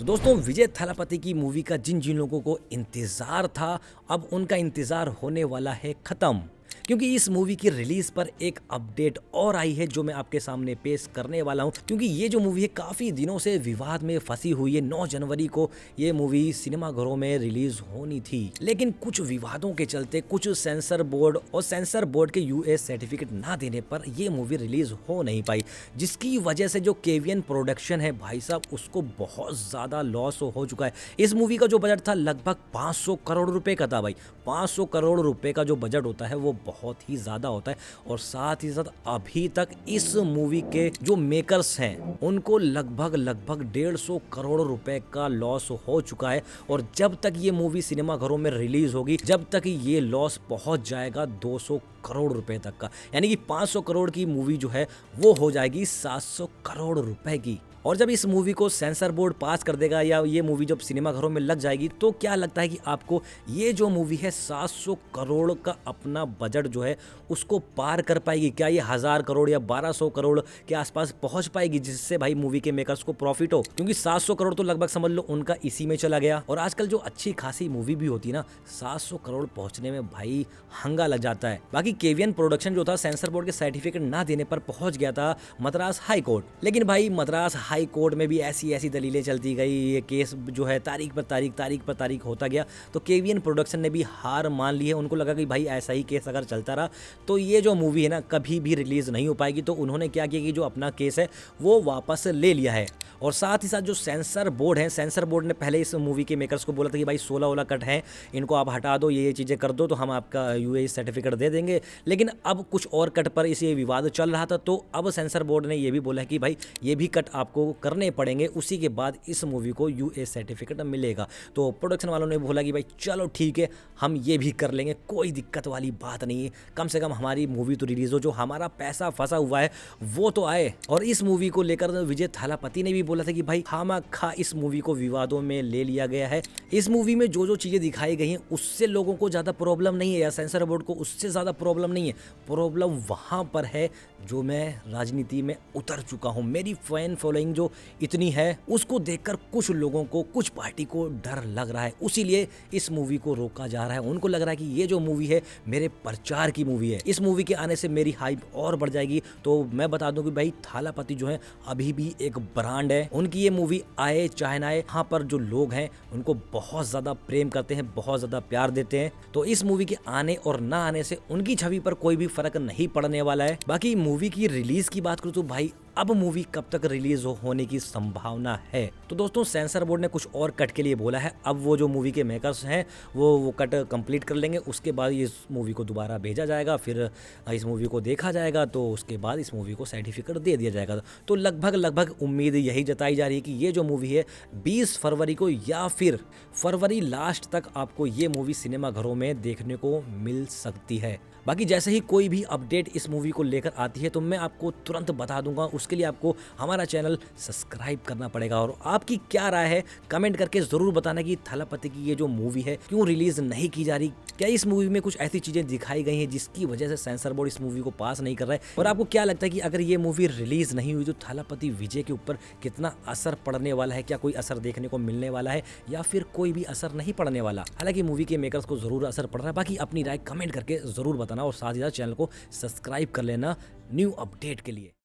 तो दोस्तों विजय थालापति की मूवी का जिन जिन लोगों को इंतज़ार था, अब उनका इंतज़ार होने वाला है ख़त्म। क्योंकि इस मूवी की रिलीज पर एक अपडेट और आई है जो मैं आपके सामने पेश करने वाला हूं। क्योंकि ये जो मूवी है काफ़ी दिनों से विवाद में फंसी हुई है। 9 जनवरी को ये मूवी सिनेमाघरों में रिलीज होनी थी, लेकिन कुछ विवादों के चलते कुछ सेंसर बोर्ड के यूएस सर्टिफिकेट ना देने पर ये मूवी रिलीज हो नहीं पाई, जिसकी वजह से जो केवीएन प्रोडक्शन है भाई साहब, उसको बहुत ज़्यादा लॉस हो चुका है। इस मूवी का जो बजट था लगभग 500 करोड़ रुपए का था भाई। 500 करोड़ रुपए का जो बजट होता है वो बहुत ही ज़्यादा होता है। और साथ ही साथ अभी तक इस मूवी के जो मेकर्स हैं उनको लगभग 150 करोड़ रुपए का लॉस हो चुका है। और जब तक ये मूवी सिनेमाघरों में रिलीज होगी, जब तक ये लॉस पहुंच जाएगा 200 करोड़ रुपए तक का, यानी कि 500 करोड़ की मूवी जो है वो हो जाएगी 700 करोड़ रुपए की। और जब इस मूवी को सेंसर बोर्ड पास कर देगा या ये मूवी जब सिनेमाघरों में लग जाएगी, तो क्या लगता है कि आपको ये जो मूवी है 700 करोड़ का अपना बजट जो है उसको पार कर पाएगी? क्या ये 1000 करोड़ या 1200 करोड़ के आसपास पहुंच पाएगी, जिससे भाई मूवी के मेकर्स को प्रॉफिट हो? क्योंकि 700 करोड़ तो लगभग समझ लो उनका इसी में चला गया। और आजकल जो अच्छी खासी मूवी भी होती है ना, 700 करोड़ पहुंचने में भाई हंगा लग जाता है। बाकी केवीएन प्रोडक्शन जो था सेंसर बोर्ड के सर्टिफिकेट ना देने पर पहुंच गया था मद्रास हाई कोर्ट। लेकिन भाई मद्रास हाई कोर्ट में भी ऐसी दलीलें चलती गई, ये केस जो है तारीख पर तारीख होता गया। तो केवीएन प्रोडक्शन ने भी हार मान ली है। उनको लगा कि भाई ऐसा ही केस अगर चलता रहा तो ये जो मूवी है ना कभी भी रिलीज नहीं हो पाएगी। तो उन्होंने क्या किया कि जो अपना केस है वो वापस ले लिया है। और साथ ही साथ जो सेंसर बोर्ड ने पहले इस मूवी के मेकर्स को बोला था कि भाई 16 कट हैं, इनको आप हटा दो, ये चीज़ें कर दो तो हम आपका यूए सर्टिफिकेट दे देंगे। लेकिन अब कुछ और कट पर इसे विवाद चल रहा था, तो अब सेंसर बोर्ड ने ये भी बोला है कि भाई ये भी कट आपको करने पड़ेंगे, उसी के बाद इस मूवी को यूए सर्टिफिकेट मिलेगा। तो प्रोडक्शन वालों ने बोला कि भाई चलो ठीक है, हम ये भी कर लेंगे, कोई दिक्कत वाली बात नहीं है। कम से कम हमारी मूवी तो रिलीज हो, जो हमारा पैसा फंसा हुआ है वो तो आए। और इस मूवी को लेकर विजय थालापति ने भी बोला था कि भाई खामा इस मूवी को विवादों में ले लिया गया है। इस मूवी में जो चीजें दिखाई गई हैं उससे लोगों को ज्यादा प्रॉब्लम नहीं है, या सेंसर बोर्ड को उससे ज्यादा प्रॉब्लम नहीं है। प्रॉब्लम वहां पर है जो मैं राजनीति में उतर चुका हूं। मेरी फैन फॉलोइंग जो इतनी है उसको देखकर कुछ लोगों को, कुछ पार्टी को डर लग रहा है, उसीलिए इस मूवी को रोका जा रहा है। उनको लग रहा है कि ये जो मूवी है मेरे प्रचार की मूवी है, इस मूवी के आने से मेरी हाइप और बढ़ जाएगी। तो मैं बता दूं कि भाई थालापति जो है अभी भी एक ब्रांड है। उनकी ये मूवी आए चाहे ना आए, यहाँ पर जो लोग हैं उनको बहुत ज्यादा प्रेम करते हैं, बहुत ज्यादा प्यार देते हैं। तो इस मूवी के आने और ना आने से उनकी छवि पर कोई भी फर्क नहीं पड़ने वाला है। बाकी मूवी की रिलीज की बात करूं तो भाई अब मूवी कब तक रिलीज होने की संभावना है? तो दोस्तों सेंसर बोर्ड ने कुछ और कट के लिए बोला है। अब वो जो मूवी के मेकर्स हैं वो कट कंप्लीट कर लेंगे, उसके बाद इस मूवी को दोबारा भेजा जाएगा, फिर इस मूवी को देखा जाएगा, तो उसके बाद इस मूवी को सर्टिफिकेट दे दिया जाएगा। तो लगभग उम्मीद यही जताई जा रही है कि ये जो मूवी है 20 फरवरी को या फिर फरवरी लास्ट तक आपको ये मूवी सिनेमाघरों में देखने को मिल सकती है। बाकी जैसे ही कोई भी अपडेट इस मूवी को लेकर आती है तो मैं आपको तुरंत बता दूंगा। उसके लिए आपको हमारा चैनल सब्सक्राइब करना पड़ेगा। और आपकी क्या राय है कमेंट करके ज़रूर बताना कि थालापति की ये जो मूवी है क्यों रिलीज नहीं की जा रही। क्या इस मूवी में कुछ ऐसी चीज़ें दिखाई गई हैं जिसकी वजह से सेंसर बोर्ड इस मूवी को पास नहीं कर रहा है? और आपको क्या लगता है कि अगर ये मूवी रिलीज नहीं हुई तो थालापति विजय के ऊपर कितना असर पड़ने वाला है? क्या कोई असर देखने को मिलने वाला है या फिर कोई भी असर नहीं पड़ने वाला? हालांकि मूवी के मेकर्स को ज़रूर असर पड़ रहा है। बाकी अपनी राय कमेंट करके ज़रूर बताना और साथ ही साथ चैनल को सब्सक्राइब कर लेना न्यू अपडेट के लिए।